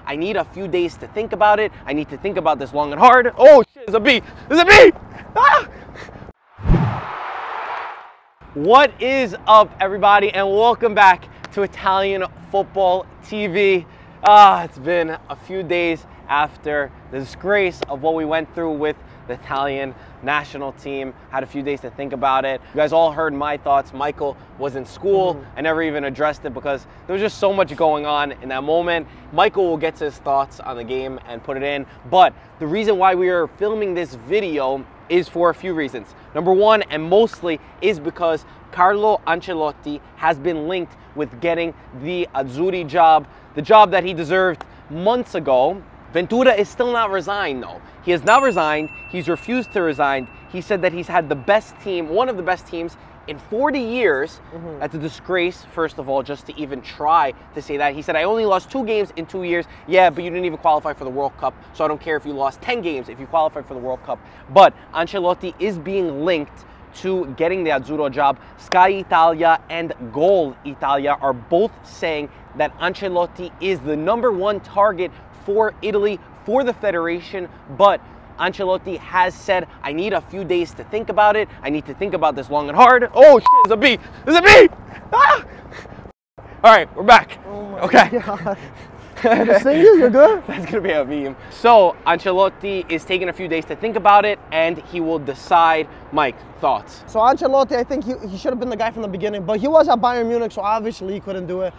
I need a few days to think about it. I need to think about this long and hard. Oh shit, there's a bee. There's a bee! Ah! What is up, everybody, and welcome back to Italian Football TV. It's been a few days after the disgrace of what we went through with the Italian national team. Had a few days to think about it. You guys all heard my thoughts. Michael was in school. I never even addressed it because there was just so much going on in that moment. Michael will get to his thoughts on the game and put it in. But the reason why we are filming this video is for a few reasons. Number one, and mostly, is because Carlo Ancelotti has been linked with getting the Azzurri job, the job that he deserved months ago. Ventura is still not resigned, though. He has not resigned. He's refused to resign. He said that he's had the best team, one of the best teams in 40 years. That's a disgrace, first of all, just to even try to say that. He said, I only lost 2 games in 2 years. Yeah, but you didn't even qualify for the World Cup, so I don't care if you lost 10 games if you qualify for the World Cup. But Ancelotti is being linked to getting the Azzurro job. Sky Italia and Goal Italia are both saying that Ancelotti is the #1 target for Italy, for the federation, but Ancelotti has said, I need a few days to think about it. I need to think about this long and hard. Oh shit, there's a bee! There's a bee! Ah! All right, we're back. Oh my okay. God. You're good? That's gonna be a meme. So Ancelotti is taking a few days to think about it, and he will decide. Mike, thoughts? So Ancelotti, I think he should have been the guy from the beginning, but he was at Bayern Munich, so obviously he couldn't do it.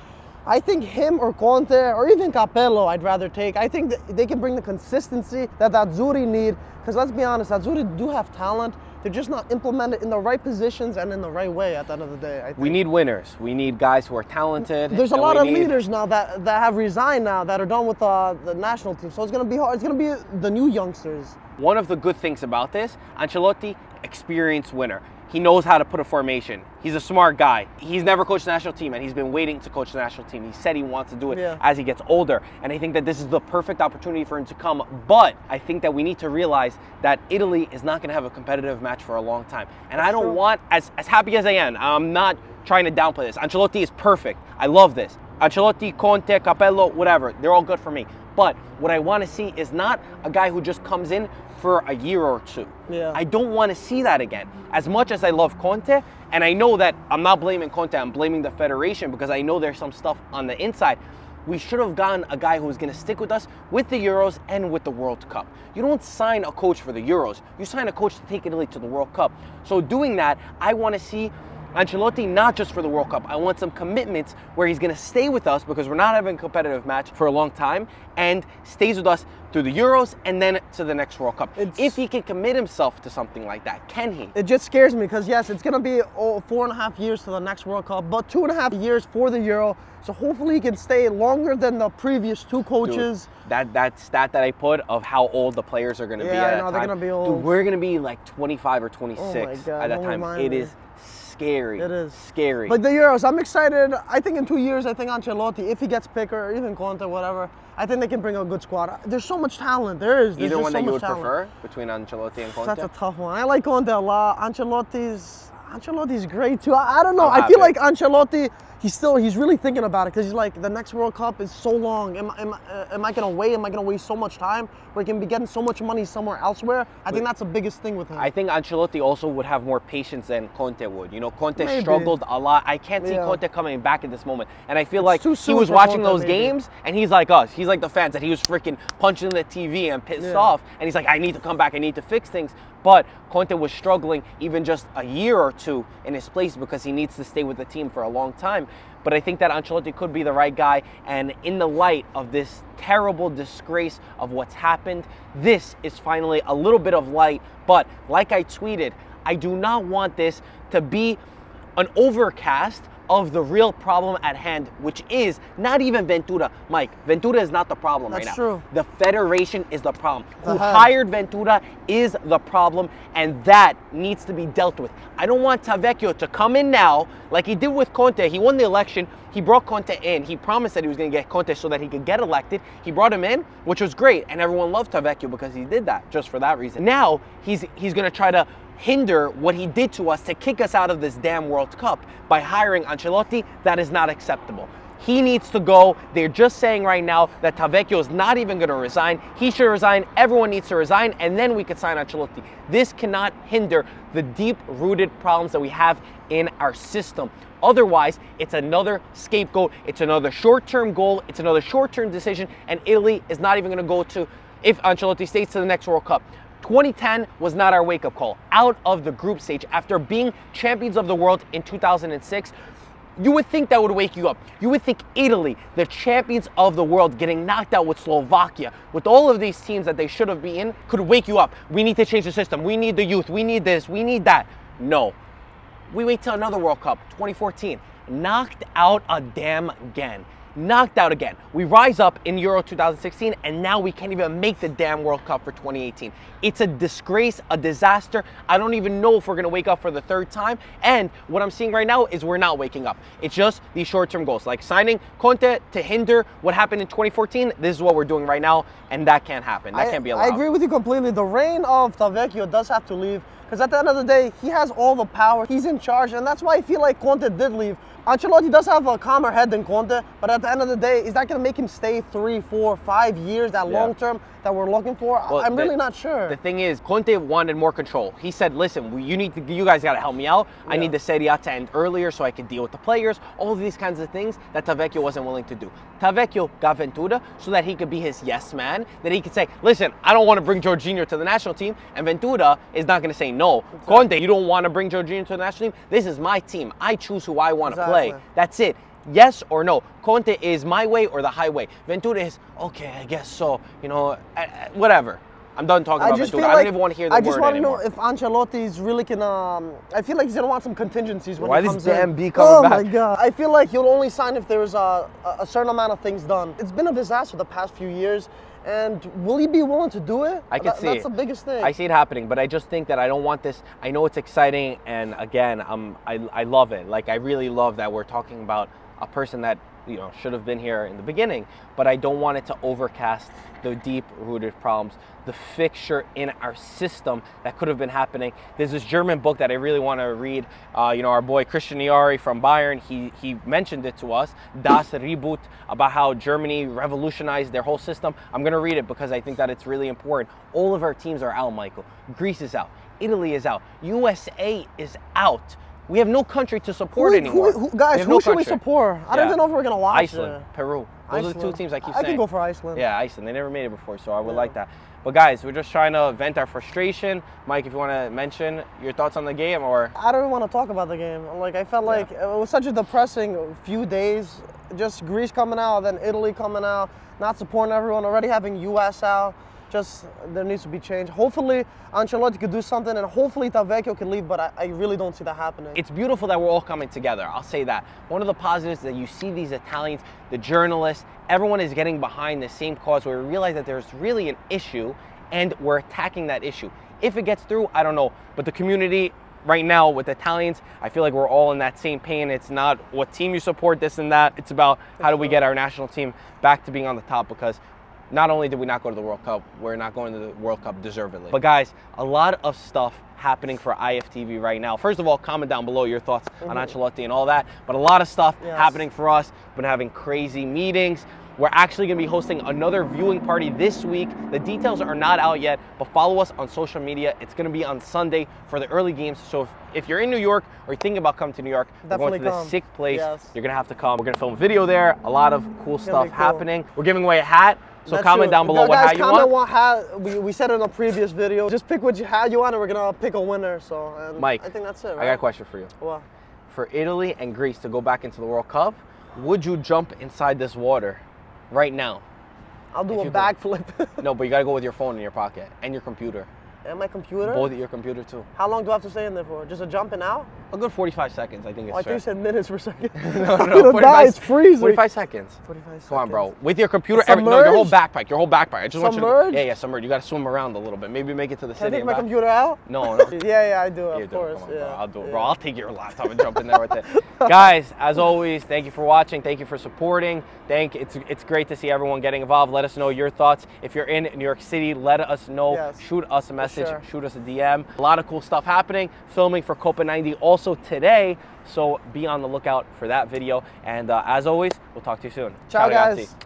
I think him or Conte or even Capello I'd rather take. I think they can bring the consistency that the Azzurri need, because let's be honest, Azzurri do have talent. They're just not implemented in the right positions and in the right way at the end of the day. I think. We need winners. We need guys who are talented. There's a lot of leaders now that have resigned now, that are done with the national team. So it's going to be hard. It's going to be the new youngsters. One of the good things about this, Ancelotti, experienced winner. He knows how to put a formation. He's a smart guy. He's never coached the national team, and he's been waiting to coach the national team. He said he wants to do it as he gets older, and I think that this is the perfect opportunity for him to come. But I think that we need to realize that Italy is not going to have a competitive match for a long time. And I don't want, as happy as I am, I'm not trying to downplay this. Ancelotti is perfect. I love this. Ancelotti, Conte, Capello, whatever, they're all good for me. But what I want to see is not a guy who just comes in for a year or two. I don't want to see that again. As much as I love Conte, and I know that I'm not blaming Conte, I'm blaming the federation, because I know there's some stuff on the inside. We should have gotten a guy who was going to stick with us with the Euros and with the World Cup. You don't sign a coach for the Euros. You sign a coach to take Italy to the World Cup. So doing that, I want to see Ancelotti not just for the World Cup. I want some commitments where he's going to stay with us, because we're not having a competitive match for a long time, and stays with us through the Euros and then to the next World Cup. If he can commit himself to something like that, can he? It just scares me, because yes, it's going to be 4.5 years to the next World Cup, but 2.5 years for the Euro. So hopefully he can stay longer than the previous 2 coaches. Dude, that stat that I put of how old the players are going to be at that time. They're going to be old. Dude, we're going to be like 25 or 26 at that time. It is scary. It is scary. But the Euros, I'm excited. I think in 2 years, I think Ancelotti, if he gets picked, or even Conte, whatever, I think they can bring a good squad. There's so much talent. There's either one so that you would talent. prefer between Ancelotti and Conte? That's a tough one. I like Conte a lot. Ancelotti's great too. I don't know. I feel like Ancelotti, he's really thinking about it, because he's like, the next World Cup is so long. Am I gonna wait? Am I gonna waste so much time where he can be getting so much money somewhere elsewhere? I think that's the biggest thing with him. I think Ancelotti also would have more patience than Conte would. You know, Conte struggled a lot. I can't see Conte coming back at this moment. And I feel like he was watching those games, and he's like us. He's like the fans, that he was freaking punching the TV and pissed off. And he's like, I need to come back. I need to fix things. But Conte was struggling even just a year or two in his place, because he needs to stay with the team for a long time. But I think that Ancelotti could be the right guy, and in the light of this terrible disgrace of what's happened, this is finally a little bit of light. But like I tweeted, I do not want this to be an overcast of the real problem at hand, which is not even Ventura. Mike, Ventura is not the problem right now. That's true. The federation is the problem. Who hired Ventura is the problem, and that needs to be dealt with. I don't want Tavecchio to come in now like he did with Conte. He won the election. He brought Conte in. He promised that he was going to get Conte so that he could get elected. He brought him in, which was great, and everyone loved Tavecchio because he did that, just for that reason. Now he's going to try to hinder what he did to us to kick us out of this damn World Cup by hiring Ancelotti. That is not acceptable. He needs to go. They're just saying right now that Tavecchio is not even going to resign. He should resign. Everyone needs to resign, and then we could sign Ancelotti. This cannot hinder the deep-rooted problems that we have in our system. Otherwise, it's another scapegoat. It's another short-term goal. It's another short-term decision, and Italy is not even going to go to, if Ancelotti stays, to the next World Cup. 2010 was not our wake-up call. Out of the group stage, after being champions of the world in 2006, you would think that would wake you up. You would think Italy, the champions of the world, getting knocked out with Slovakia, with all of these teams that they should have been in, could wake you up. We need to change the system. We need the youth. We need this. We need that. No. We wait till another World Cup, 2014. Knocked out again. Knocked out again. We rise up in Euro 2016, and now we can't even make the damn World Cup for 2018. It's a disgrace, a disaster. I don't even know if we're going to wake up for the third time. And what I'm seeing right now is we're not waking up. It's just these short-term goals, like signing Conte to hinder what happened in 2014. This is what we're doing right now, and that can't happen. That can't be allowed. I agree with you completely. The reign of Tavecchio does have to leave, because at the end of the day, he has all the power. He's in charge, and that's why I feel like Conte did leave. Ancelotti does have a calmer head than Conte, but at the end of the day, is that going to make him stay 3, 4, 5 years, that long term that we're looking for? Well, I'm really not sure. The thing is, Conte wanted more control. He said, listen, you guys got to help me out. I need the Serie A to end earlier so I can deal with the players. All of these kinds of things that Tavecchio wasn't willing to do. Tavecchio got Ventura so that he could be his yes man, that he could say, listen, I don't want to bring Jorginho to the national team, and Ventura is not going to say no. Exactly. Conte, you don't want to bring Jorginho to the national team? This is my team. I choose who I want to play. That's it. Yes or no. Conte is my way or the highway. Ventura is, okay, I guess so. You know, whatever. I'm done talking about Ventura. I don't even want to hear the word anymore. I just want to know if Ancelotti's really can, I feel like he's going to want some contingencies when he comes in. Why this damn B coming back? Oh my God. I feel like he'll only sign if there's a certain amount of things done. It's been a disaster the past few years. And will he be willing to do it? I can see That's the biggest thing. I see it happening, but I just think that I don't want this. I know it's exciting, and again, I love it. Like, I really love that we're talking about a person that, you know, should have been here in the beginning, but I don't want it to overcast the deep-rooted problems, the fixture in our system that could have been happening. There's this German book that I really want to read. You know, our boy Christian Niari from Bayern, he mentioned it to us, Das Reboot, about how Germany revolutionized their whole system. I'm going to read it because I think that it's really important. All of our teams are out, Michael. Greece is out. Italy is out. USA is out. We have no country to support anymore. Guys, who should we support? I don't even know if we're going to watch Iceland, Peru. Those are the two teams I keep saying. I can go for Iceland. Yeah, Iceland. They never made it before, so I would like that. But guys, we're just trying to vent our frustration. Mike, if you want to mention your thoughts on the game, or... I don't even want to talk about the game. Like, I felt like it was such a depressing few days. Just Greece coming out, then Italy coming out, not supporting everyone, already having US out. Just, there needs to be change. Hopefully, Ancelotti could do something, and hopefully Tavecchio can leave, but I really don't see that happening. It's beautiful that we're all coming together. I'll say that. One of the positives is that you see these Italians, the journalists, everyone is getting behind the same cause, where we realize that there's really an issue, and we're attacking that issue. If it gets through, I don't know. But the community right now with Italians, I feel like we're all in that same pain. It's not what team you support, this and that. It's about how do we get our national team back to being on the top, because not only did we not go to the World Cup, we're not going to the World Cup deservedly. But guys, a lot of stuff happening for IFTV right now. First of all, comment down below your thoughts on Ancelotti and all that. But a lot of stuff happening for us. Been having crazy meetings. We're actually going to be hosting another viewing party this week. The details are not out yet, but follow us on social media. It's going to be on Sunday for the early games. So if you're in New York or you're thinking about coming to New York, we're going to this sick place. You're going to have to come. We're going to film a video there. A lot of cool stuff happening. We're giving away a hat. So comment down below what hat you want. What hat. We said in a previous video. Just pick what hat you want, and we're going to pick a winner. So, Mike, I think that's it, right? I got a question for you. What? For Italy and Greece to go back into the World Cup, would you jump inside this water right now? I'll do a backflip. No, but you got to go with your phone in your pocket and your computer. And my computer? Both of your computer too. How long do I have to stay in there for? Just a jumping out? A good 45 seconds, I think it's fair. I think you said minutes per second. No, 45, it's freezing. 45 seconds. 45 seconds. Come on, bro. With your computer, your whole backpack. I just want you to, yeah, submerge. You got to swim around a little bit. Maybe make it to the city. Can I take my computer out? No. Yeah, I do, of course. Come on, bro. I'll do it, bro. I'll take your laptop and jump in there with it. Guys, as always, thank you for watching. Thank you for supporting. It's great to see everyone getting involved. Let us know your thoughts. If you're in New York City, let us know. Shoot us a message. Shoot us a DM. A lot of cool stuff happening. Filming for Copa 90 also also today. So be on the lookout for that video. And as always, we'll talk to you soon. Ciao, guys. Ragazzi.